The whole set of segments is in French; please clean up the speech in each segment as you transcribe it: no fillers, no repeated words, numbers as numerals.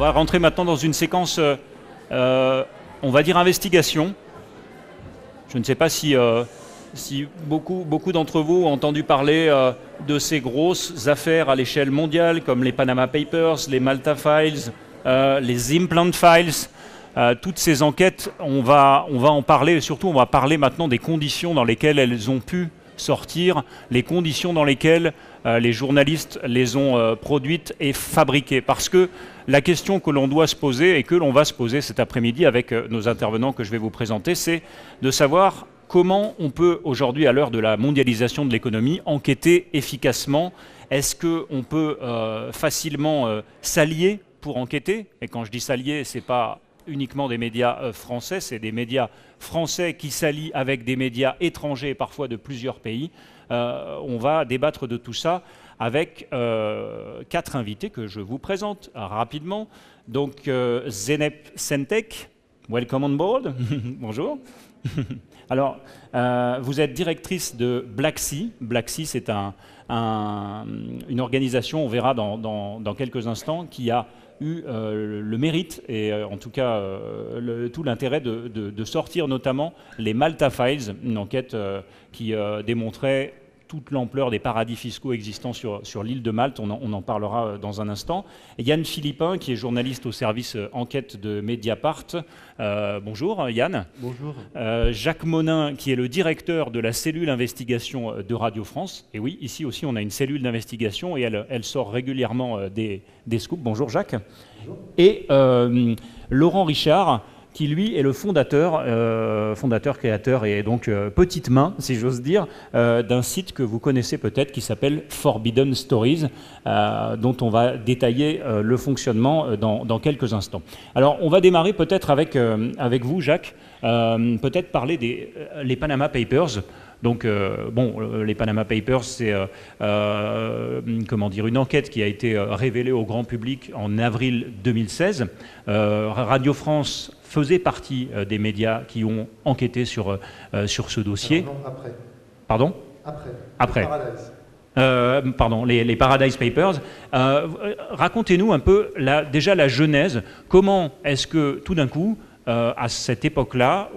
va rentrer maintenant dans une séquence, on va dire investigation. Je ne sais pas si beaucoup d'entre vous ont entendu parler de ces grosses affaires à l'échelle mondiale, comme les Panama Papers, les Malta Files, les Implant Files. Toutes ces enquêtes, on va en parler, et surtout on va parler maintenant des conditions dans lesquelles elles ont pu sortir, les conditions dans lesquelles les journalistes les ont produites et fabriquées. Parce que la question que l'on doit se poser et que l'on va se poser cet après-midi avec nos intervenants que je vais vous présenter, c'est de savoir comment on peut aujourd'hui, à l'heure de la mondialisation de l'économie, enquêter efficacement. Est-ce qu'on peut facilement s'allier pour enquêter? Et quand je dis s'allier, ce n'est pas uniquement des médias français, c'est des médias français qui s'allient avec des médias étrangers, parfois de plusieurs pays. On va débattre de tout ça avec 4 invités que je vous présente rapidement. Donc Zeynep Sentek, welcome on board. Bonjour. Alors, vous êtes directrice de Black Sea. Black Sea, c'est une organisation, on verra dans quelques instants, qui a eu le mérite et en tout cas tout l'intérêt de sortir notamment les Malta Files, une enquête qui démontrait toute l'ampleur des paradis fiscaux existants sur l'île de Malte. On en parlera dans un instant. Et Yann Philippin, qui est journaliste au service enquête de Mediapart. Bonjour Yann. Bonjour. Jacques Monin, qui est le directeur de la cellule investigation de Radio France. Et oui, ici aussi, on a une cellule d'investigation et elle sort régulièrement des scoops. Bonjour Jacques. Bonjour. Et Laurent Richard, qui lui est le fondateur, créateur et donc petite main, si j'ose dire, d'un site que vous connaissez peut-être qui s'appelle Forbidden Stories, dont on va détailler le fonctionnement dans quelques instants. Alors on va démarrer peut-être avec vous Jacques, peut-être parler les Panama Papers. Donc, les Panama Papers, c'est une enquête qui a été révélée au grand public en avril 2016. Radio France faisait partie des médias qui ont enquêté sur ce dossier. Alors non, après. Pardon ? Après. Les Paradise Papers. Racontez-nous un peu déjà la genèse. Comment est-ce que tout d'un coup, à cette époque-là,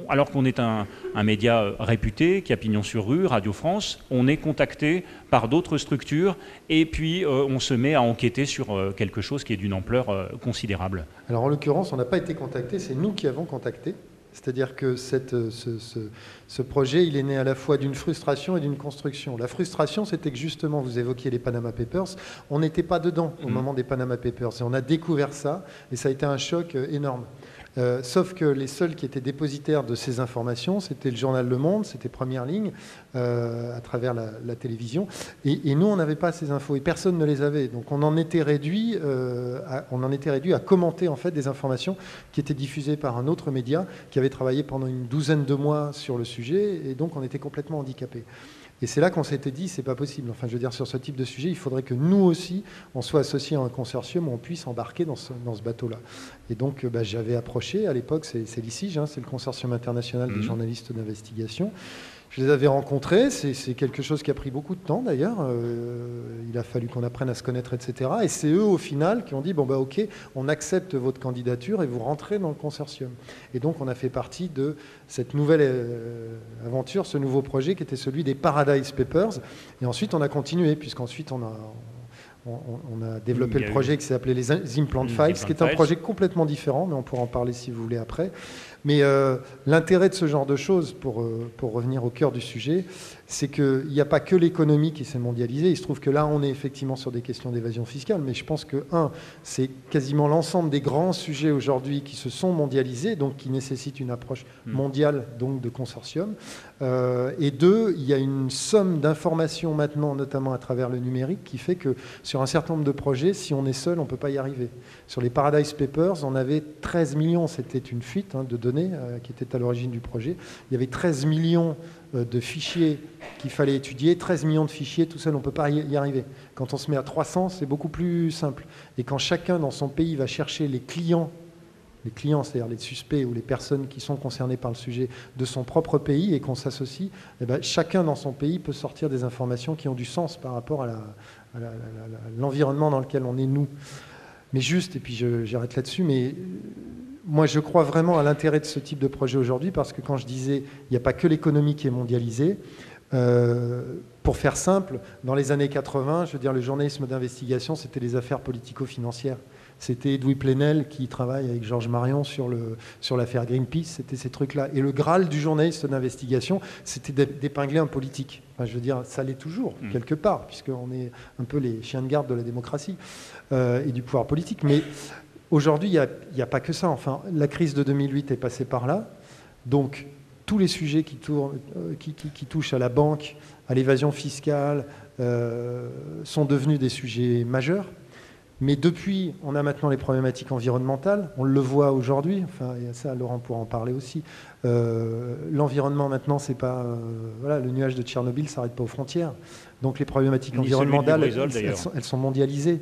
alors qu'on est un média réputé, qui a pignon sur rue, Radio France, on est contacté par d'autres structures et puis on se met à enquêter sur quelque chose qui est d'une ampleur considérable. Alors en l'occurrence, on n'a pas été contacté, c'est nous qui avons contacté. C'est-à-dire que ce projet, il est né à la fois d'une frustration et d'une construction. La frustration, c'était que justement, vous évoquiez les Panama Papers, on n'était pas dedans au moment des Panama Papers. Et on a découvert ça, et ça a été un choc énorme. Sauf que les seuls qui étaient dépositaires de ces informations, c'était le journal Le Monde, c'était Première Ligne, à travers la télévision. Et nous, on n'avait pas ces infos, et personne ne les avait. Donc on en était réduit à commenter en fait des informations qui étaient diffusées par un autre média qui avait travaillé pendant une douzaine de mois sur le sujet, et donc on était complètement handicapés. Et c'est là qu'on s'était dit, c'est pas possible. Enfin, je veux dire, sur ce type de sujet, il faudrait que nous aussi, on soit associés à un consortium où on puisse embarquer dans ce bateau-là. Et donc, j'avais approché, à l'époque, c'est l'ICIJ, c'est le Consortium international des journalistes d'investigation. Je les avais rencontrés, c'est quelque chose qui a pris beaucoup de temps d'ailleurs, il a fallu qu'on apprenne à se connaître, etc. Et c'est eux au final qui ont dit, ok, on accepte votre candidature et vous rentrez dans le consortium. Et donc on a fait partie de cette nouvelle aventure, ce nouveau projet qui était celui des Paradise Papers. Et ensuite on a continué, puisqu'ensuite on a développé le projet qui s'est appelé les Implant Files, qui est un projet complètement différent, mais on pourra en parler si vous voulez après. Mais l'intérêt de ce genre de choses, pour revenir au cœur du sujet, c'est qu'il n'y a pas que l'économie qui s'est mondialisée. Il se trouve que là, on est effectivement sur des questions d'évasion fiscale, mais je pense que, c'est quasiment l'ensemble des grands sujets aujourd'hui qui se sont mondialisés, donc qui nécessitent une approche mondiale, donc de consortium. Et 2, il y a une somme d'informations maintenant, notamment à travers le numérique, qui fait que sur un certain nombre de projets, si on est seul, on ne peut pas y arriver. Sur les Paradise Papers, on avait 13 millions, c'était une fuite de données qui était à l'origine du projet. Il y avait 13 millions de fichiers qu'il fallait étudier, 13 millions de fichiers, tout seul, on ne peut pas y arriver. Quand on se met à 300, c'est beaucoup plus simple. Et quand chacun dans son pays va chercher les clients, c'est-à-dire les suspects ou les personnes qui sont concernées par le sujet de son propre pays et qu'on s'associe, chacun dans son pays peut sortir des informations qui ont du sens par rapport à l'environnement dans lequel on est nous. Mais juste, et puis j'arrête là-dessus, mais moi je crois vraiment à l'intérêt de ce type de projet aujourd'hui, parce que quand je disais il n'y a pas que l'économie qui est mondialisée, pour faire simple, dans les années 80, je veux dire, le journalisme d'investigation, c'était les affaires politico-financières. C'était Edoui Plenel qui travaille avec Georges Marion sur l'affaire Greenpeace, c'était ces trucs-là. Et le Graal du journaliste d'investigation, c'était d'épingler un politique. Enfin, je veux dire, ça l'est toujours, quelque part, puisqu'on est un peu les chiens de garde de la démocratie et du pouvoir politique. Mais aujourd'hui, il n'y a pas que ça. Enfin, la crise de 2008 est passée par là. Donc, tous les sujets qui touchent à la banque, à l'évasion fiscale, sont devenus des sujets majeurs. Mais depuis, on a maintenant les problématiques environnementales. On le voit aujourd'hui. Enfin, et ça, Laurent pourra en parler aussi. L'environnement, maintenant, c'est pas... voilà, le nuage de Tchernobyl ne s'arrête pas aux frontières. Donc les problématiques environnementales, elles sont mondialisées.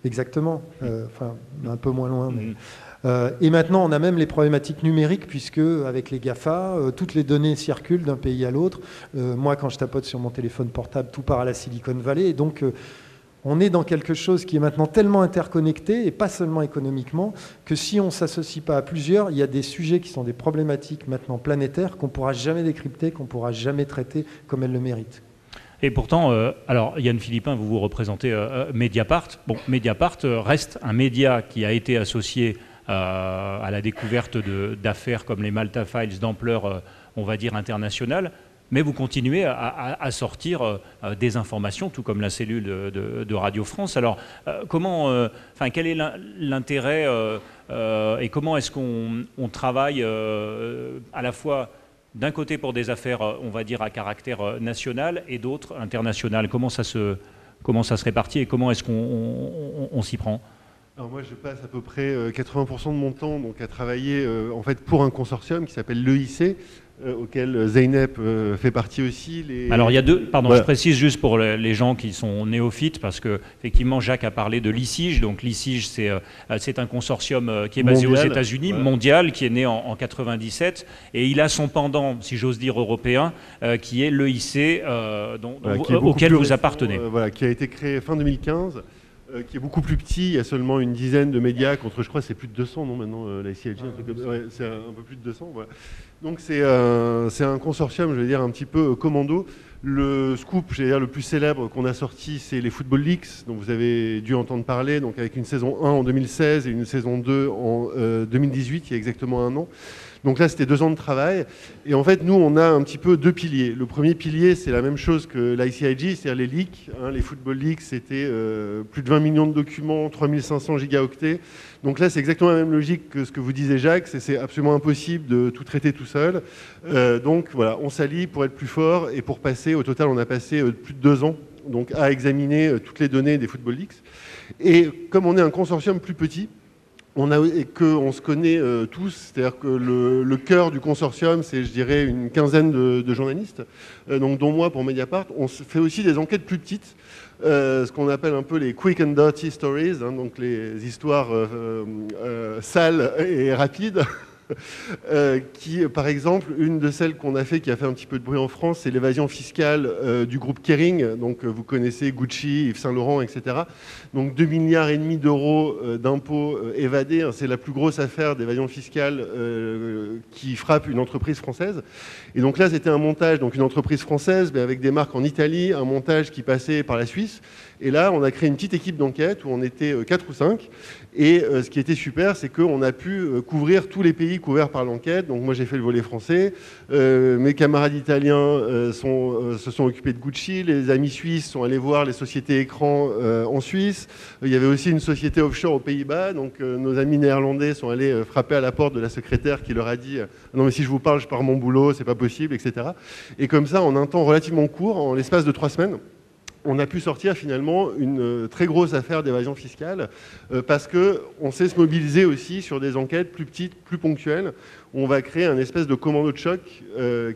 Exactement. Enfin, un peu moins loin. Mais... et maintenant, on a même les problématiques numériques, puisque avec les GAFA, toutes les données circulent d'un pays à l'autre. Moi, quand je tapote sur mon téléphone portable, tout part à la Silicon Valley. Et donc... on est dans quelque chose qui est maintenant tellement interconnecté, et pas seulement économiquement, que si on ne s'associe pas à plusieurs, il y a des sujets qui sont des problématiques maintenant planétaires qu'on ne pourra jamais décrypter, qu'on ne pourra jamais traiter comme elles le méritent. Et pourtant, alors Yann Philippin, vous représentez Mediapart. Bon, Mediapart reste un média qui a été associé à la découverte d'affaires comme les Malta Files d'ampleur, on va dire, internationale. Mais vous continuez à sortir des informations, tout comme la cellule de Radio France. Alors, quel est l'intérêt et comment est-ce qu'on travaille à la fois d'un côté pour des affaires, on va dire, à caractère national et d'autres internationales? Comment ça se répartit et comment est-ce qu'on s'y prend? Alors moi, je passe à peu près 80% de mon temps donc, à travailler en fait, pour un consortium qui s'appelle l'EIC, auquel Zeynep fait partie aussi. Alors il y a deux, pardon, voilà. Je précise juste pour les gens qui sont néophytes, parce que effectivement Jacques a parlé de l'ICIGE. Donc l'ICIGE, c'est un consortium qui est basé mondial, aux États-Unis, voilà. Mondial, qui est né en 97, et il a son pendant, si j'ose dire, européen, qui est l'EIC, auquel vous appartenez. Voilà, qui a été créé fin 2015. Qui est beaucoup plus petit, il y a seulement une dizaine de médias contre, je crois, c'est plus de 200, non, maintenant, la ICIG, ouais, c'est un peu plus de 200, voilà. Donc c'est un consortium, je vais dire, un petit peu commando. Le scoop, je vais dire, le plus célèbre qu'on a sorti, c'est les Football Leaks, dont vous avez dû entendre parler, donc avec une saison 1 en 2016 et une saison 2 en 2018, il y a exactement un an. Donc là, c'était 2 ans de travail. Et en fait, nous, on a un petit peu 2 piliers. Le premier pilier, c'est la même chose que l'ICIG, c'est-à-dire les leaks. Les Football Leaks, c'était plus de 20 millions de documents, 3500 gigaoctets. Donc là, c'est exactement la même logique que ce que vous disiez, Jacques. C'est absolument impossible de tout traiter tout seul. Donc voilà, on s'allie pour être plus fort et pour passer, au total, on a passé plus de 2 ans donc, à examiner toutes les données des Football Leaks. Et comme on est un consortium plus petit, on se connaît tous, c'est-à-dire que le cœur du consortium, c'est, je dirais, une quinzaine de journalistes, donc dont moi pour Mediapart. On fait aussi des enquêtes plus petites, ce qu'on appelle un peu les quick and dirty stories, donc les histoires sales et rapides. Qui, par exemple, une de celles qu'on a fait, qui a fait un petit peu de bruit en France, c'est l'évasion fiscale du groupe Kering. Donc, vous connaissez Gucci, Yves Saint Laurent, etc. Donc, 2,5 milliards d'euros d'impôts évadés. C'est la plus grosse affaire d'évasion fiscale qui frappe une entreprise française. Et donc là, c'était un montage, donc une entreprise française, mais avec des marques en Italie, un montage qui passait par la Suisse. Et là, on a créé une petite équipe d'enquête où on était 4 ou 5. Et ce qui était super, c'est qu'on a pu couvrir tous les pays couverts par l'enquête. Donc moi, j'ai fait le volet français. Mes camarades italiens se sont occupés de Gucci. Les amis suisses sont allés voir les sociétés écrans en Suisse. Il y avait aussi une société offshore aux Pays-Bas. Donc nos amis néerlandais sont allés frapper à la porte de la secrétaire qui leur a dit « Non, mais si je vous parle, je pars mon boulot, c'est pas possible, etc. » Et comme ça, en un temps relativement court, en l'espace de 3 semaines, on a pu sortir finalement une très grosse affaire d'évasion fiscale parce qu'on sait se mobiliser aussi sur des enquêtes plus petites, plus ponctuelles. On va créer un espèce de commando de choc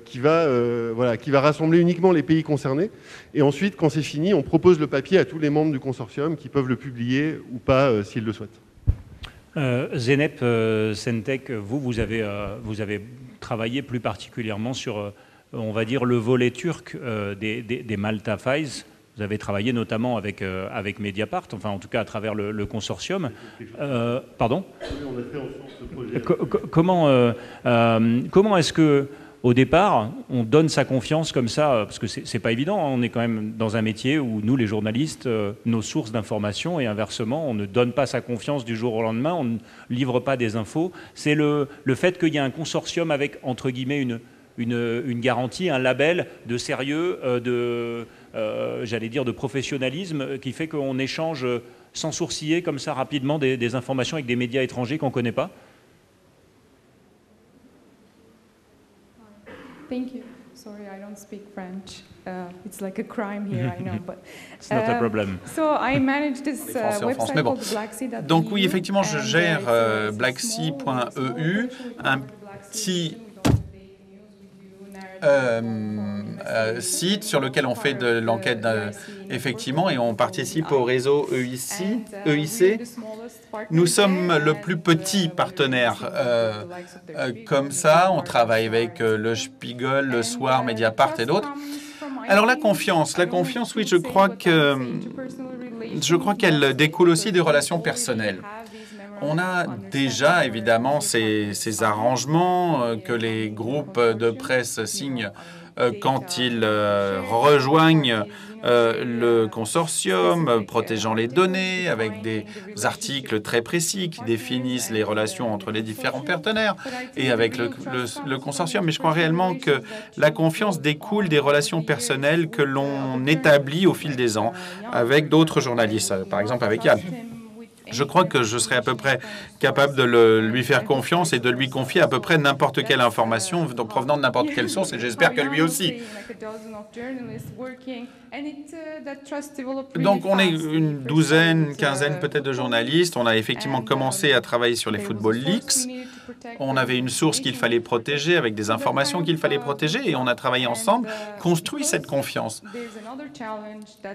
qui va rassembler uniquement les pays concernés. Et ensuite, quand c'est fini, on propose le papier à tous les membres du consortium qui peuvent le publier ou pas s'ils le souhaitent. Zeynep Sentek, vous avez travaillé plus particulièrement sur, on va dire, le volet turc des Malta Files. Vous avez travaillé notamment avec Mediapart, enfin en tout cas à travers le consortium. Pardon ? On a fait ensemble ce projet. Comment est-ce que, au départ, on donne sa confiance comme ça, parce que c'est pas évident, hein, on est quand même dans un métier où nous, les journalistes, nos sources d'information, et inversement, on ne donne pas sa confiance du jour au lendemain, on ne livre pas des infos. C'est le fait qu'il y a un consortium avec, entre guillemets, une garantie, un label de sérieux, j'allais dire de professionnalisme, qui fait qu'on échange sans sourciller comme ça rapidement des informations avec des médias étrangers qu'on ne connaît pas. Thank you. Sorry, I don't speak French. It's like a crime here, I know, but it's not a problem. So I manage this website called blacksea.eu. Donc oui, effectivement, je gère blacksea.eu, un petit site sur lequel on fait de l'enquête effectivement, et on participe au réseau EIC. Nous sommes le plus petit partenaire. Comme ça, on travaille avec Le Spiegel, Le Soir, Mediapart et d'autres. Alors la confiance, oui, je crois qu'elle découle aussi des relations personnelles. On a déjà évidemment ces arrangements que les groupes de presse signent quand ils rejoignent le consortium, protégeant les données, avec des articles très précis qui définissent les relations entre les différents partenaires et avec le consortium. Mais je crois réellement que la confiance découle des relations personnelles que l'on établit au fil des ans avec d'autres journalistes, par exemple avec Yann. Je crois que je serais à peu près capable de lui faire confiance et de lui confier à peu près n'importe quelle information provenant de n'importe quelle source, et j'espère que lui aussi. Donc on est une douzaine, quinzaine peut-être de journalistes. On a effectivement commencé à travailler sur les Football Leaks. On avait une source qu'il fallait protéger, avec des informations qu'il fallait protéger, et on a travaillé ensemble, construit cette confiance.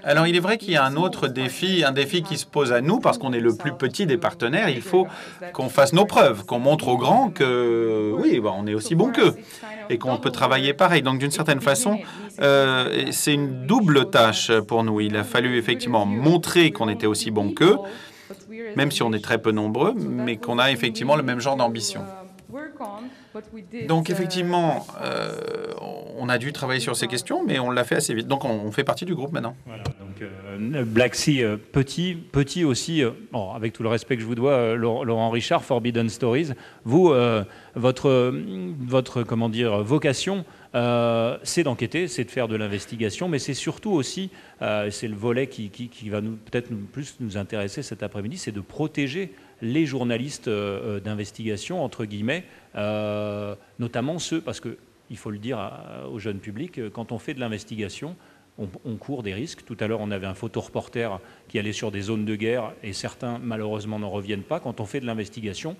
Alors il est vrai qu'il y a un autre défi, un défi qui se pose à nous, parce qu'on est le plus petit des partenaires. Il faut qu'on fasse nos preuves, qu'on montre aux grands que oui, on est aussi bon qu'eux et qu'on peut travailler pareil. Donc d'une certaine façon, c'est une double tâche pour nous. Il a fallu effectivement montrer qu'on était aussi bon qu'eux, même si on est très peu nombreux, mais qu'on a effectivement le même genre d'ambition. Donc effectivement, on a dû travailler sur ces questions, mais on l'a fait assez vite. Donc on fait partie du groupe maintenant. Voilà, donc Blacksea, petit aussi, bon, avec tout le respect que je vous dois, Laurent Richard, Forbidden Stories, vous, votre comment dire, vocation, c'est d'enquêter, c'est de faire de l'investigation, mais c'est surtout aussi, c'est le volet qui va peut-être plus nous intéresser cet après-midi, c'est de protéger les journalistes d'investigation, entre guillemets, notamment ceux, parce qu'il faut le dire au jeune public, quand on fait de l'investigation, on court des risques. Tout à l'heure, on avait un photoreporter qui allait sur des zones de guerre, et certains, malheureusement, n'en reviennent pas. Quand on fait de l'investigation,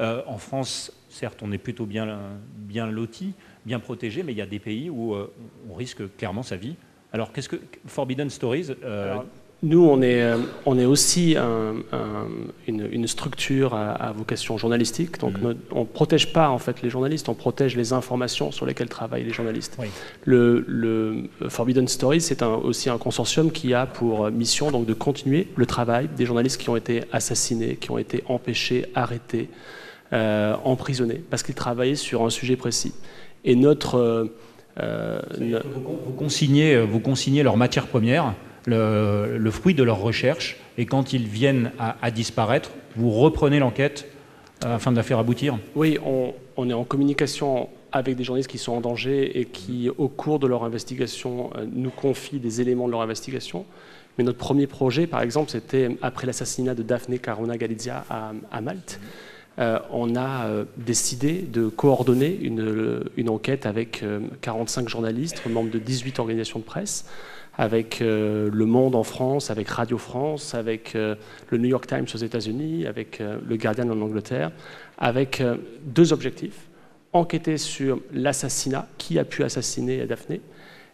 en France, certes, on est plutôt bien loti, bien protégé, mais il y a des pays où on risque clairement sa vie. Alors, qu'est-ce que Forbidden Stories Nous, on est aussi une structure à vocation journalistique. Donc, on ne protège pas en fait les journalistes, on protège les informations sur lesquelles travaillent les journalistes. Oui. Le Forbidden Stories, c'est aussi un consortium qui a pour mission donc de continuer le travail des journalistes qui ont été assassinés, qui ont été empêchés, arrêtés, emprisonnés, parce qu'ils travaillaient sur un sujet précis. Et notre... vous consignez leur matière première, le fruit de leurs recherches, et quand ils viennent à disparaître, vous reprenez l'enquête afin de la faire aboutir? Oui, on est en communication avec des journalistes qui sont en danger et qui, au cours de leur investigation, nous confient des éléments de leur investigation. Mais notre premier projet, par exemple, c'était après l'assassinat de Daphne Caruana Galizia à Malte. On a décidé de coordonner une enquête avec 45 journalistes, membres de 18 organisations de presse, avec Le Monde en France, avec Radio France, avec le New York Times aux États-Unis, avec le Guardian en Angleterre, avec deux objectifs. Enquêter sur l'assassinat, qui a pu assassiner Daphne,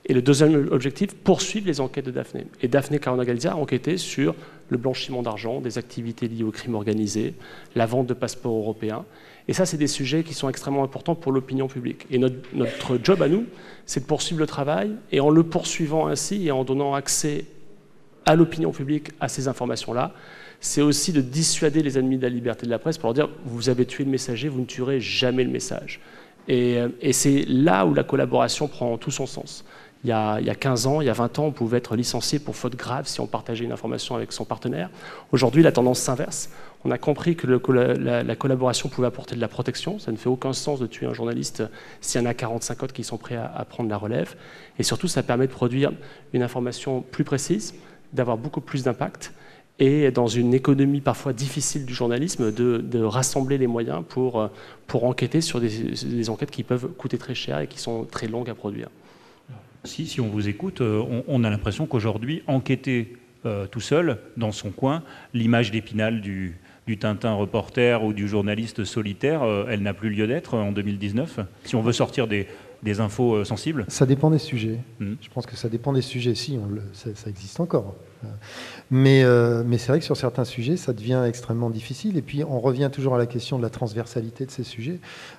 et le deuxième objectif, poursuivre les enquêtes de Daphne. Et Daphne Caruana Galizia a enquêté sur le blanchiment d'argent, des activités liées au crime organisé, la vente de passeports européens. Et ça, c'est des sujets qui sont extrêmement importants pour l'opinion publique. Et notre job à nous, c'est de poursuivre le travail, et en le poursuivant ainsi et en donnant accès à l'opinion publique à ces informations-là. C'est aussi de dissuader les ennemis de la liberté de la presse pour leur dire « vous avez tué le messager, vous ne tuerez jamais le message ». Et c'est là où la collaboration prend tout son sens. Il y a 15 ans, il y a 20 ans, on pouvait être licencié pour faute grave si on partageait une information avec son partenaire. Aujourd'hui, la tendance s'inverse. On a compris que la collaboration pouvait apporter de la protection. Ça ne fait aucun sens de tuer un journaliste s'il y en a 45 autres qui sont prêts à prendre la relève. Et surtout, ça permet de produire une information plus précise, d'avoir beaucoup plus d'impact, et dans une économie parfois difficile du journalisme, de rassembler les moyens pour enquêter sur des enquêtes qui peuvent coûter très cher et qui sont très longues à produire. Si on vous écoute, on a l'impression qu'aujourd'hui, enquêter tout seul, dans son coin, l'image d'Épinal du Tintin reporter ou du journaliste solitaire, elle n'a plus lieu d'être en 2019. Si on veut sortir des infos sensibles. Ça dépend des sujets. Je pense que ça dépend des sujets. Si, ça existe encore. Mais c'est vrai que sur certains sujets, ça devient extrêmement difficile. Et puis, on revient toujours à la question de la transversalité de ces sujets.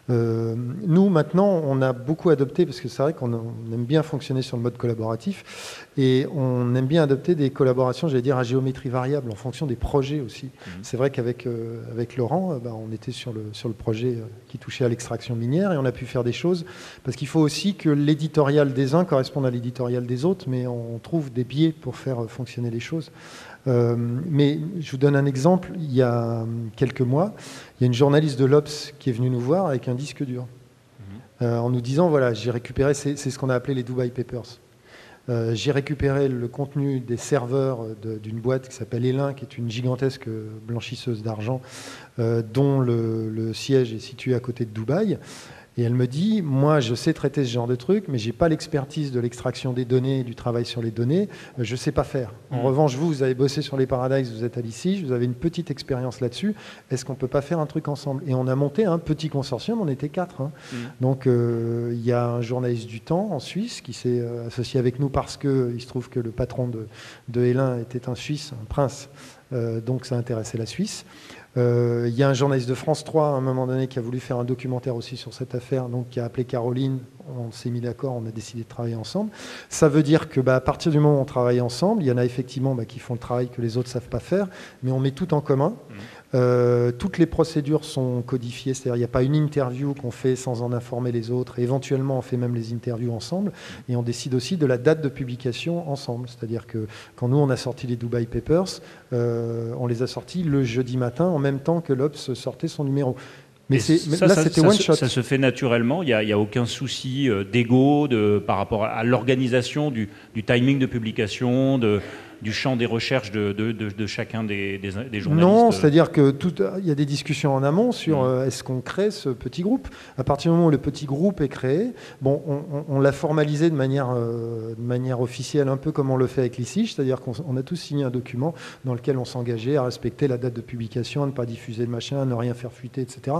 Nous, maintenant, on a beaucoup adopté, parce que c'est vrai qu'on aime bien fonctionner sur le mode collaboratif, et on aime bien adopter des collaborations, j'allais dire, à géométrie variable, en fonction des projets aussi. C'est vrai qu'avec Laurent, on était sur le projet qui touchait à l'extraction minière, et on a pu faire des choses, parce qu'il faut aussi que l'éditorial des uns corresponde à l'éditorial des autres, mais on trouve des biais pour faire fonctionner les choses. Mais je vous donne un exemple. Il y a quelques mois, il y a une journaliste de l'Obs qui est venue nous voir avec un disque dur, en nous disant, voilà, j'ai récupéré, c'est ce qu'on a appelé les Dubai Papers. J'ai récupéré le contenu des serveurs d'une boîte qui s'appelle Elin, qui est une gigantesque blanchisseuse d'argent, dont le siège est situé à côté de Dubaï. Et elle me dit, moi, je sais traiter ce genre de trucs, mais je n'ai pas l'expertise de l'extraction des données, du travail sur les données. Je ne sais pas faire. En revanche, vous avez bossé sur les Paradise, vous êtes à l'ICIJ, vous avez une petite expérience là-dessus. Est-ce qu'on ne peut pas faire un truc ensemble? Et on a monté un petit consortium, on était 4. Donc, il y a un journaliste du Temps en Suisse qui s'est associé avec nous parce qu'il se trouve que le patron de Elin était un Suisse, un prince. Donc, ça intéressait la Suisse. Il y a un journaliste de France 3 à un moment donné qui a voulu faire un documentaire aussi sur cette affaire, donc qui a appelé Caroline, on s'est mis d'accord, on a décidé de travailler ensemble. Ça veut dire que à partir du moment où on travaille ensemble, il y en a effectivement qui font le travail que les autres ne savent pas faire, mais on met tout en commun. Toutes les procédures sont codifiées, c'est-à-dire il n'y a pas une interview qu'on fait sans en informer les autres, et éventuellement on fait même les interviews ensemble, et on décide aussi de la date de publication ensemble, c'est-à-dire que quand nous on a sorti les Dubai Papers, on les a sortis le jeudi matin en même temps que l'Obs sortait son numéro. Mais là, c'était one shot. Ça se fait naturellement, il n'y a aucun souci d'ego par rapport à l'organisation du timing de publication, du champ des recherches de chacun des journalistes. Non, c'est-à-dire qu'il y a des discussions en amont sur est-ce qu'on crée ce petit groupe. À partir du moment où le petit groupe est créé, on l'a formalisé de manière officielle, un peu comme on le fait avec l'ICIJ, c'est-à-dire qu'on a tous signé un document dans lequel on s'engageait à respecter la date de publication, à ne pas diffuser le machin, à ne rien faire fuiter, etc.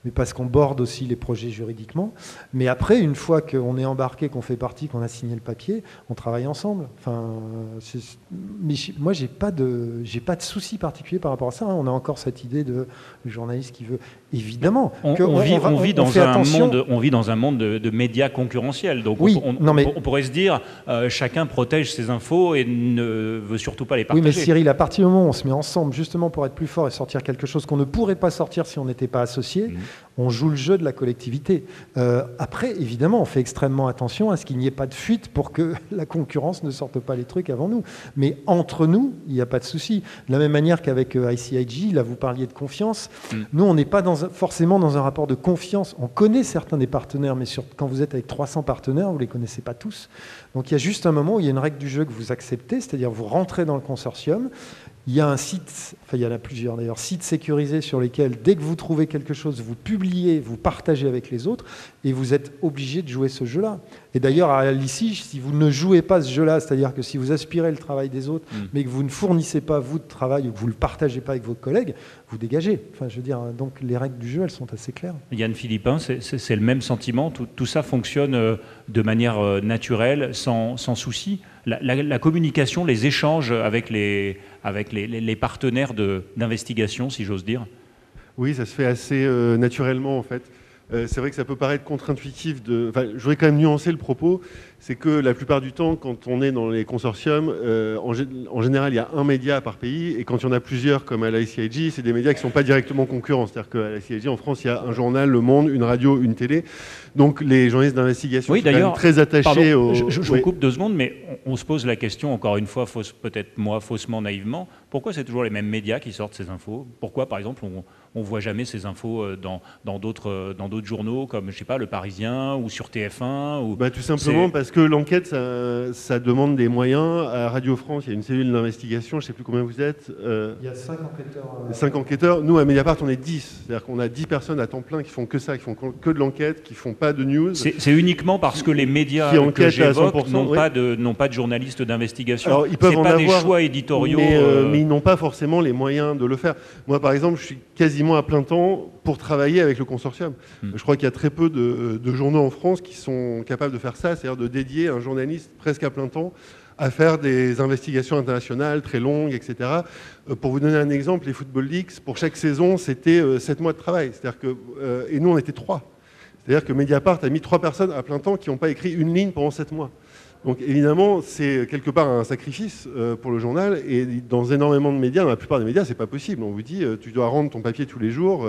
Mais parce qu'on borde aussi les projets juridiquement. Mais après, une fois qu'on est embarqué, qu'on fait partie, qu'on a signé le papier, on travaille ensemble. Enfin, mais moi, j'ai pas de souci particulier par rapport à ça. On a encore cette idée de journaliste qui veut, évidemment. On vit dans un monde de médias concurrentiels. Donc oui, on pourrait se dire, chacun protège ses infos et ne veut surtout pas les partager. Oui, mais Cyril, à partir du moment où on se met ensemble, justement pour être plus fort et sortir quelque chose qu'on ne pourrait pas sortir si on n'était pas associé, on joue le jeu de la collectivité. Après, évidemment, on fait extrêmement attention à ce qu'il n'y ait pas de fuite pour que la concurrence ne sorte pas les trucs avant nous. Mais entre nous, il n'y a pas de souci. De la même manière qu'avec ICIJ, là vous parliez de confiance, nous on n'est pas forcément dans un rapport de confiance. On connaît certains des partenaires, mais quand vous êtes avec 300 partenaires, vous ne les connaissez pas tous. Donc il y a juste un moment où il y a une règle du jeu que vous acceptez, c'est-à-dire vous rentrez dans le consortium. Il y a un site, enfin il y en a plusieurs d'ailleurs, sites sécurisés sur lesquels, dès que vous trouvez quelque chose, vous publiez, vous partagez avec les autres, et vous êtes obligé de jouer ce jeu-là. Et d'ailleurs, à l'ICIJ, si vous ne jouez pas ce jeu-là, c'est-à-dire que si vous aspirez le travail des autres, mais que vous ne fournissez pas, vous, de travail, ou que vous ne le partagez pas avec vos collègues, vous dégagez. Enfin, je veux dire, donc les règles du jeu, elles sont assez claires. Yann Philippin, c'est le même sentiment, tout ça fonctionne de manière naturelle, sans souci. La communication, les échanges avec les partenaires d'investigation, si j'ose dire. Oui, ça se fait assez naturellement en fait. C'est vrai que ça peut paraître contre-intuitif. Enfin, je voudrais quand même nuancer le propos. C'est que la plupart du temps, quand on est dans les consortiums, en général, il y a un média par pays. Et quand il y en a plusieurs, comme à l'ICIG, c'est des médias qui ne sont pas directement concurrents. C'est-à-dire qu'à l'ICIG, en France, il y a un journal, Le Monde, une radio, une télé. Donc les journalistes d'investigation sont quand même très attachés au... Je vous coupe 2 secondes, mais on se pose la question, encore une fois, peut-être moi, faussement, naïvement, pourquoi c'est toujours les mêmes médias qui sortent ces infos? Pourquoi, par exemple, on ne voit jamais ces infos dans d'autres journaux, comme, je sais pas, Le Parisien ou sur TF1 ou... Tout simplement parce que l'enquête, ça demande des moyens. À Radio France, il y a une cellule d'investigation, je ne sais plus combien vous êtes. Il y a 5 enquêteurs. 5 enquêteurs. Nous, à Mediapart, on est 10. C'est-à-dire qu'on a 10 personnes à temps plein qui font que ça, qui font que de l'enquête, qui font pas de news. C'est uniquement parce que les médias que j'évoque n'ont pas de journalistes d'investigation. Alors, ils peuvent en avoir, des choix éditoriaux. Mais ils n'ont pas forcément les moyens de le faire. Moi, par exemple, je suis quasiment à plein temps pour travailler avec le consortium. Je crois qu'il y a très peu de journaux en France qui sont capables de faire ça, c'est-à-dire de dédier un journaliste presque à plein temps à faire des investigations internationales très longues, etc. Pour vous donner un exemple, les Football Leaks, pour chaque saison, c'était 7 mois de travail. C'est-à-dire que, et nous, on était 3. C'est-à-dire que Mediapart a mis 3 personnes à plein temps qui n'ont pas écrit une ligne pendant 7 mois. Donc évidemment, c'est quelque part un sacrifice pour le journal. Et dans énormément de médias, dans la plupart des médias, c'est pas possible. On vous dit, tu dois rendre ton papier tous les jours,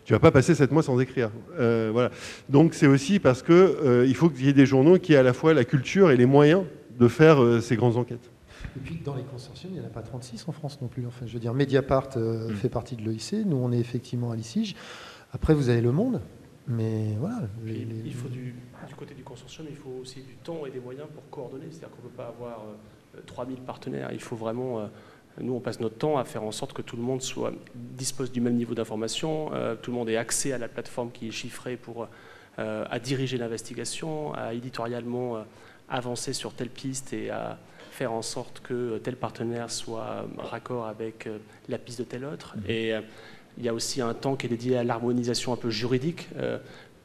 tu vas pas passer 7 mois sans écrire. Voilà. Donc c'est aussi parce que il faut qu'il y ait des journaux qui aient à la fois la culture et les moyens de faire ces grandes enquêtes. Et puis dans les consortiums, il n'y en a pas 36 en France non plus. Enfin, je veux dire, Mediapart fait partie de l'OIC. Nous, on est effectivement à l'ICIG. Après, vous avez Le Monde. Mais voilà. Il faut du côté du consortium, il faut aussi du temps et des moyens pour coordonner. C'est-à-dire qu'on ne peut pas avoir 3000 partenaires. Il faut vraiment... nous, on passe notre temps à faire en sorte que tout le monde dispose du même niveau d'information, tout le monde ait accès à la plateforme qui est chiffrée pour à diriger l'investigation, à éditorialement avancer sur telle piste et à faire en sorte que tel partenaire soit raccord avec la piste de tel autre. Et il y a aussi un temps qui est dédié à l'harmonisation un peu juridique,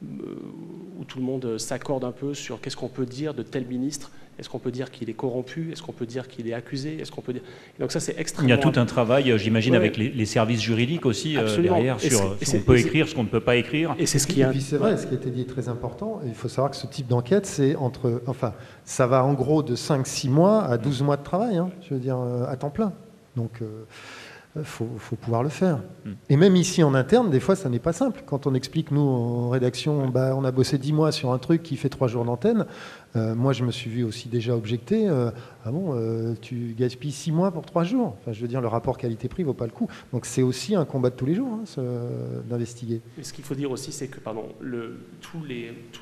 où tout le monde s'accorde un peu sur qu'est-ce qu'on peut dire de tel ministre. Est-ce qu'on peut dire qu'il est corrompu? Est-ce qu'on peut dire qu'il est accusé? Est-ce qu'on peut dire... Et donc ça, c'est extrêmement... Il y a tout un travail, j'imagine, avec les services juridiques aussi derrière, sur ce qu'on peut écrire, ce qu'on ne peut pas écrire. Et c'est puis c'est vrai, ce qui a été dit est très important. Il faut savoir que ce type d'enquête, c'est ça va en gros de 5-6 mois à 12 mois de travail, hein, je veux dire, à temps plein. Donc... faut pouvoir le faire. Et même ici en interne, des fois, ça n'est pas simple. Quand on explique, nous, en rédaction, on a bossé 10 mois sur un truc qui fait 3 jours d'antenne. Moi, je me suis vu aussi déjà objecter. Tu gaspilles 6 mois pour 3 jours. Enfin, je veux dire, le rapport qualité-prix ne vaut pas le coup. Donc, c'est aussi un combat de tous les jours, hein, d'investiguer. Et ce qu'il faut dire aussi, c'est que tous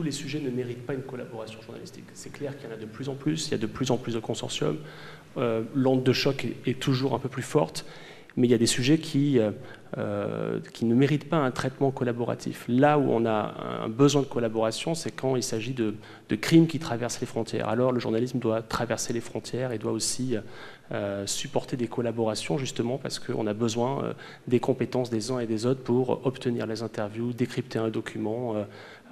les sujets ne méritent pas une collaboration journalistique. C'est clair qu'il y en a de plus en plus. Il y a de plus en plus de consortiums. L'onde de choc est toujours un peu plus forte. Mais il y a des sujets qui ne méritent pas un traitement collaboratif. Là où on a un besoin de collaboration, c'est quand il s'agit de crimes qui traversent les frontières. Alors le journalisme doit traverser les frontières et doit aussi supporter des collaborations, justement parce qu'on a besoin des compétences des uns et des autres pour obtenir les interviews, décrypter un document,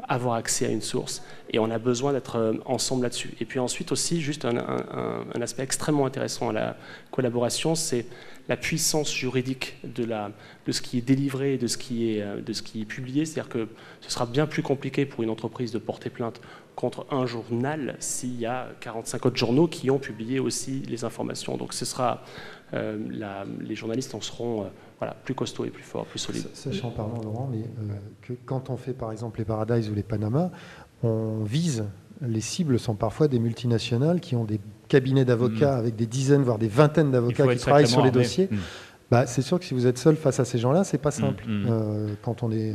avoir accès à une source. Et on a besoin d'être ensemble là-dessus. Et puis ensuite aussi, juste un aspect extrêmement intéressant à la collaboration, c'est la puissance juridique de ce qui est délivré et de ce qui est publié. C'est-à-dire que ce sera bien plus compliqué pour une entreprise de porter plainte contre un journal s'il y a 45 autres journaux qui ont publié aussi les informations. Donc ce sera, les journalistes en seront plus costauds et plus forts, plus solides. Sachant, pardon Laurent, mais que quand on fait par exemple les Paradise ou les Panama, on vise, les cibles sont parfois des multinationales qui ont des cabinets d'avocats avec des dizaines, voire des vingtaines d'avocats qui travaillent sur les dossiers. C'est sûr que si vous êtes seul face à ces gens-là, c'est pas simple. Quand on est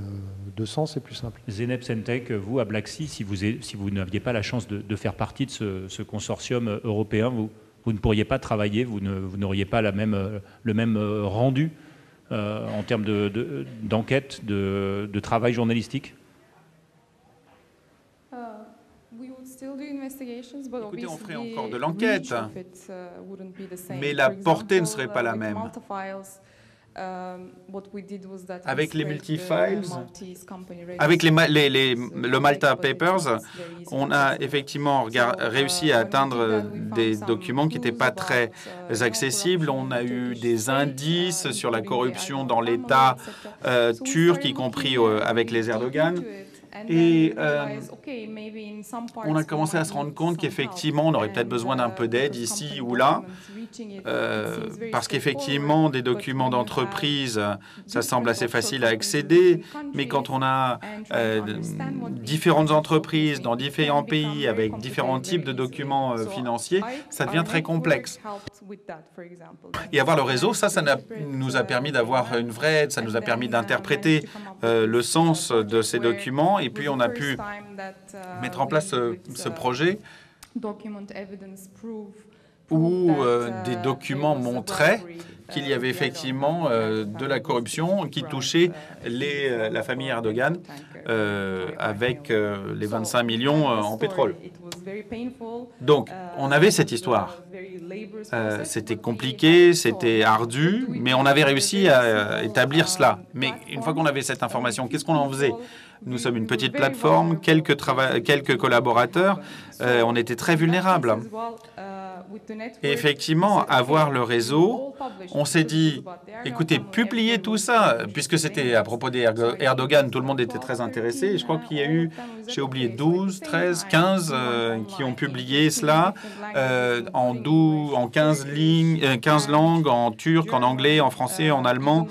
200, c'est plus simple. Zeynep Sentek, vous, à Black Sea, si vous n'aviez pas la chance de faire partie de ce consortium européen, vous ne pourriez pas travailler, vous n'auriez pas le même rendu en termes d'enquête, de travail journalistique? Écoutez, on ferait encore de l'enquête, mais la portée ne serait pas la même. Avec les multi-files, avec le Malta Papers, on a effectivement réussi à atteindre des documents qui n'étaient pas très accessibles. On a eu des indices sur la corruption dans l'État turc, y compris avec les Erdogan. Et on a commencé à se rendre compte qu'effectivement, on aurait peut-être besoin d'un peu d'aide ici ou là, parce qu'effectivement, des documents d'entreprise, ça semble assez facile à accéder, mais quand on a différentes entreprises dans différents pays avec différents types de documents financiers, ça devient très complexe. Et avoir le réseau, ça nous a permis d'avoir une vraie aide, ça nous a permis d'interpréter le sens de ces documents, et puis on a pu mettre en place ce projet où des documents montraient qu'il y avait effectivement de la corruption qui touchait la famille Erdogan avec les 25 millions en pétrole. Donc, on avait cette histoire. C'était compliqué, c'était ardu, mais on avait réussi à établir cela. Mais une fois qu'on avait cette information, qu'est-ce qu'on en faisait? Nous sommes une petite plateforme, quelques collaborateurs, on était très vulnérables. Et effectivement, avoir le réseau, on s'est dit, écoutez, publiez tout ça, puisque c'était à propos d'Erdogan, tout le monde était très intéressé. Et je crois qu'il y a eu, j'ai oublié, 12, 13, 15 qui ont publié cela en 15 langues, en turc, en anglais, en français, en allemand,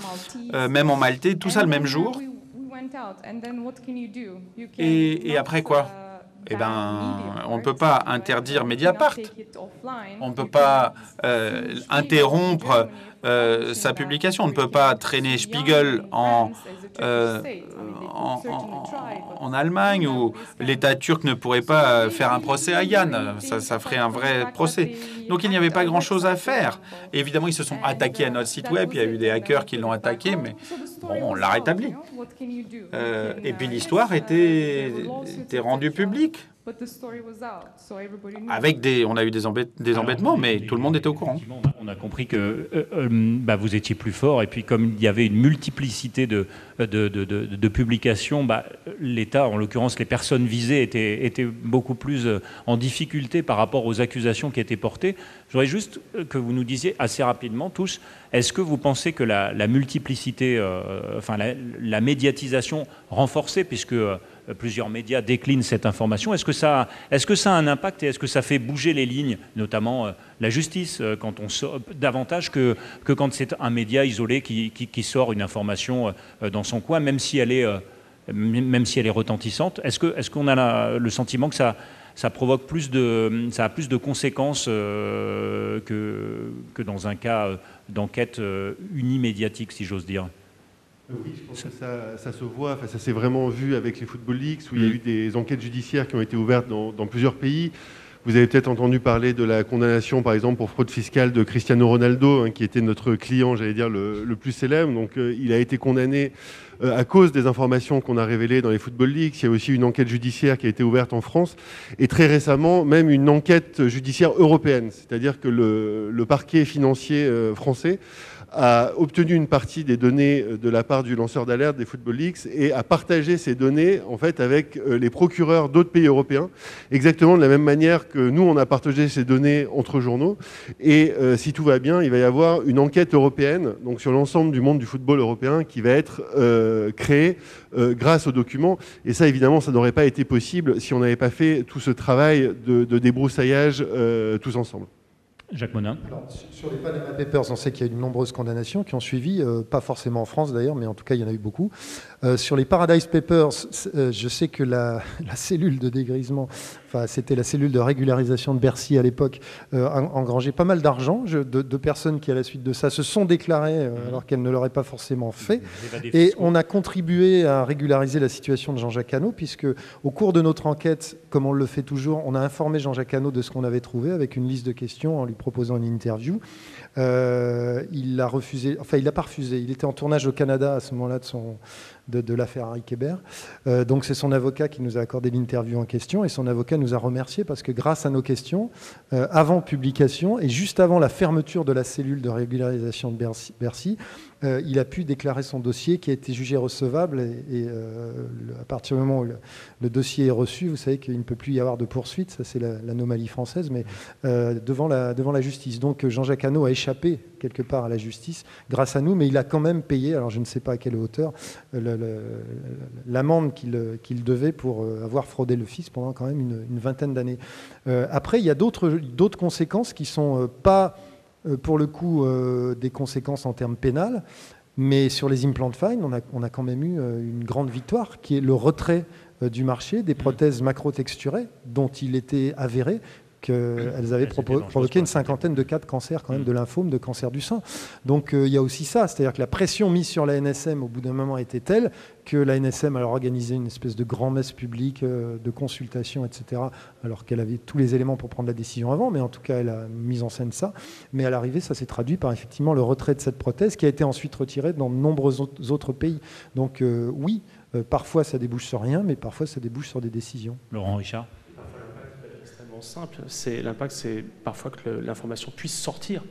même en maltais, tout ça le même jour. Et après quoi? Eh bien, on ne peut pas interdire Mediapart. On ne peut pas interrompre sa publication. On ne peut pas traîner Spiegel en Allemagne, où l'État turc ne pourrait pas faire un procès à Yann. Ça ferait un vrai procès. Donc, il n'y avait pas grand-chose à faire. Et évidemment, ils se sont attaqués à notre site web. Il y a eu des hackers qui l'ont attaqué, mais bon, on l'a rétabli. Et puis, l'histoire était rendue publique. On a eu des embêtements, mais tout le monde était au courant. On a compris que vous étiez plus fort, et puis comme il y avait une multiplicité de publications, l'État, en l'occurrence les personnes visées, étaient beaucoup plus en difficulté par rapport aux accusations qui étaient portées. Je voudrais juste que vous nous disiez assez rapidement tous, est-ce que vous pensez que la multiplicité, la médiatisation renforcée, puisque plusieurs médias déclinent cette information, est-ce que ça a un impact et est-ce que ça fait bouger les lignes, notamment la justice, quand on sort, davantage que quand c'est un média isolé qui sort une information dans son coin, même si elle est retentissante? Est-ce qu'on a le sentiment que ça provoque ça a plus de conséquences que dans un cas d'enquête unimédiatique, si j'ose dire? Oui, je pense que ça se voit, ça s'est vraiment vu avec les Football Leaks, où il y a eu des enquêtes judiciaires qui ont été ouvertes dans plusieurs pays. Vous avez peut-être entendu parler de la condamnation, par exemple, pour fraude fiscale de Cristiano Ronaldo, qui était notre client, j'allais dire, le plus célèbre. Donc, il a été condamné à cause des informations qu'on a révélées dans les Football Leaks. Il y a aussi une enquête judiciaire qui a été ouverte en France. Et très récemment, même une enquête judiciaire européenne. C'est-à-dire que le parquet financier français a obtenu une partie des données de la part du lanceur d'alerte des Football Leaks et a partagé ces données en fait avec les procureurs d'autres pays européens, exactement de la même manière que nous on a partagé ces données entre journaux. Et si tout va bien, il va y avoir une enquête européenne, donc sur l'ensemble du monde du football européen, qui va être créée grâce aux documents. Et ça, évidemment, ça n'aurait pas été possible si on n'avait pas fait tout ce travail de débroussaillage tous ensemble. Jacques Monin. Alors, sur les Panama Papers, on sait qu'il y a eu de nombreuses condamnations qui ont suivi, pas forcément en France d'ailleurs, mais en tout cas il y en a eu beaucoup. Sur les Paradise Papers, je sais que la cellule de dégrisement, c'était la cellule de régularisation de Bercy à l'époque, engrangeait pas mal d'argent de personnes qui à la suite de ça se sont déclarées alors qu'elles ne l'auraient pas forcément fait. Et on a contribué à régulariser la situation de Jean-Jacques Hano, puisque au cours de notre enquête, comme on le fait toujours, on a informé Jean-Jacques Hano de ce qu'on avait trouvé avec une liste de questions en lui proposant une interview. Il a refusé, il n'a pas refusé, il était en tournage au Canada à ce moment-là de l'affaire Harry Kéber. Donc c'est son avocat qui nous a accordé l'interview en question, et son avocat nous a remerciés parce que grâce à nos questions, avant publication et juste avant la fermeture de la cellule de régularisation de Bercy, il a pu déclarer son dossier qui a été jugé recevable, et à partir du moment où le dossier est reçu, vous savez qu'il ne peut plus y avoir de poursuite, ça c'est l'anomalie française, mais devant la justice. Donc Jean-Jacques Hano a échappé quelque part à la justice grâce à nous, mais il a quand même payé, alors je ne sais pas à quelle hauteur, l'amende qu'il devait pour avoir fraudé le fisc pendant quand même une vingtaine d'années. Après, il y a d'autres conséquences qui ne sont pas, pour le coup, des conséquences en termes pénals, mais sur les implant fines, on a quand même eu une grande victoire, qui est le retrait du marché des prothèses macro-texturées, dont il était avéré qu'elles avaient provoqué une cinquantaine de cas de cancer, quand même, de lymphome, de cancer du sein. Donc il y a aussi ça, c'est-à-dire que la pression mise sur la NSM au bout d'un moment était telle que la NSM a organisé une espèce de grand-messe publique, de consultation, etc., alors qu'elle avait tous les éléments pour prendre la décision avant, mais en tout cas elle a mis en scène ça. Mais à l'arrivée, ça s'est traduit par effectivement le retrait de cette prothèse qui a été ensuite retirée dans de nombreux autres pays. Donc oui, parfois ça débouche sur rien, mais parfois ça débouche sur des décisions. Laurent Richard. Simple, l'impact, c'est parfois que l'information puisse sortir.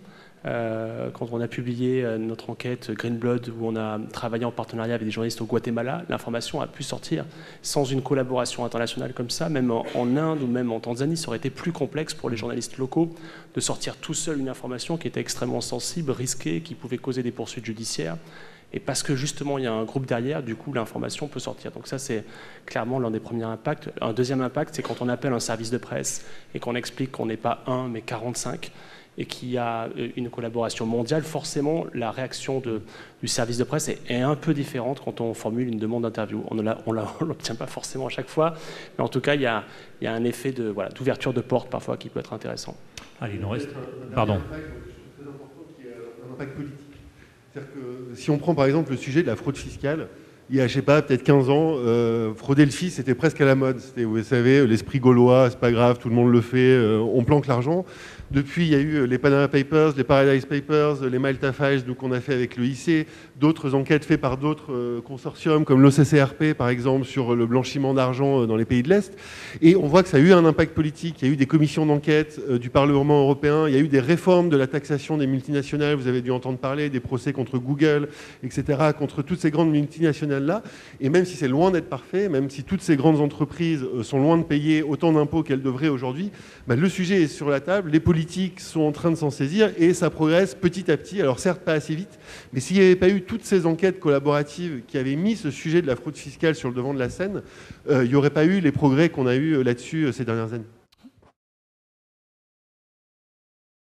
Quand on a publié notre enquête Green Blood, où on a travaillé en partenariat avec des journalistes au Guatemala, l'information a pu sortir. Sans une collaboration internationale comme ça, même en Inde ou même en Tanzanie, ça aurait été plus complexe pour les journalistes locaux de sortir tout seul une information qui était extrêmement sensible, risquée, qui pouvait causer des poursuites judiciaires. Et parce que justement il y a un groupe derrière, du coup l'information peut sortir. Donc ça c'est clairement l'un des premiers impacts. Un deuxième impact, c'est quand on appelle un service de presse et qu'on explique qu'on n'est pas 1 mais 45 et qu'il y a une collaboration mondiale, forcément la réaction du service de presse est un peu différente quand on formule une demande d'interview. On ne l'obtient pas forcément à chaque fois, mais en tout cas il y a un effet d'ouverture de porte parfois qui peut être intéressant. Allez, il nous reste... Pardon. Un impact politique. C'est-à-dire que si on prend par exemple le sujet de la fraude fiscale, il y a, je sais pas, peut-être 15 ans, frauder le fisc, c'était presque à la mode. C'était, vous savez, l'esprit gaulois, c'est pas grave, tout le monde le fait, on planque l'argent. Depuis, il y a eu les Panama Papers, les Paradise Papers, les Malta Files qu'on a fait avec l'EIC, d'autres enquêtes faites par d'autres consortiums, comme l'OCCRP, par exemple, sur le blanchiment d'argent dans les pays de l'Est. Et on voit que ça a eu un impact politique. Il y a eu des commissions d'enquête du Parlement européen, il y a eu des réformes de la taxation des multinationales, vous avez dû entendre parler, des procès contre Google, etc., contre toutes ces grandes multinationales-là. Et même si c'est loin d'être parfait, même si toutes ces grandes entreprises sont loin de payer autant d'impôts qu'elles devraient aujourd'hui, le sujet est sur la table, les politiques sont en train de s'en saisir et ça progresse petit à petit. Alors certes pas assez vite, mais s'il n'y avait pas eu toutes ces enquêtes collaboratives qui avaient mis ce sujet de la fraude fiscale sur le devant de la scène, il n'y aurait pas eu les progrès qu'on a eu là-dessus ces dernières années.